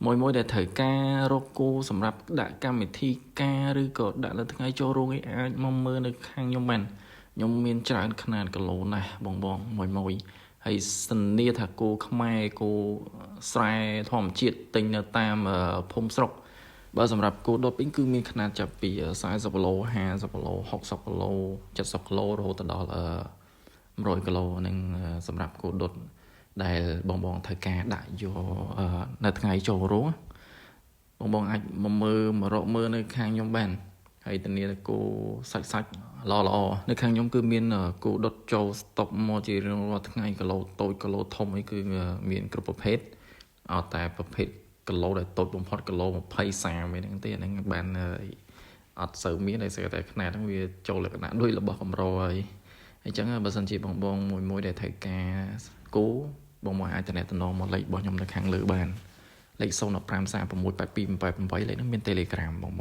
មួយដែលត្រូវការរកគោសម្រាប់ដាក់កម្មវិធីការឬក៏ដាក់នៅថ្ងៃចូលរោងឯអាចមកមើលនៅខាងខ្ញុំបានខ្ញុំមានច្រើនຂະຫນាតគីឡូណាស់បងមួយហើយសនាថាគោខ្មែរគោស្រែធម្មជាតិទិញនៅតាមភូមិស្រុកបើសម្រាប់គោដុតវិញគឺមានຂະຫນាតចាប់ពី40គីឡូ50គីឡូ60គីឡូ70គីឡូរហូតដល់100គីឡូនឹងសម្រាប់គោដុតដែលបងត្រូវការដាក់យកនៅថ្ងៃចូលរោងបងអាចមករកមើលនៅខាងខ្ញុំបានហើយធានាគោសាច់ល្អនៅខាងខ្ញុំគឺមានគោដុតចូលស្តុកមកជារៀងរាល់ថ្ងៃគីឡូតូចគីឡូធំអីគឺមានគ្រប់ប្រភេទអត់តែប្រភេទគីឡូដែលតូចបំផុតគីឡូ20 30ហ្នឹងទេហ្នឹងបានអត់សូវមានតែស្គាល់តែຂະຫນាតហ្នឹងវាចូលលក្ខណៈដូចរបស់កម្រហើយអញ្ចឹងបើសិនជាបងមួយដែលត្រូវការគោបងអាចតំណតំណងមកលេខរបស់ខ្ញុំនៅខាងលើបានលេខ015 36 82 88លេខហ្នឹងមាន Telegram បង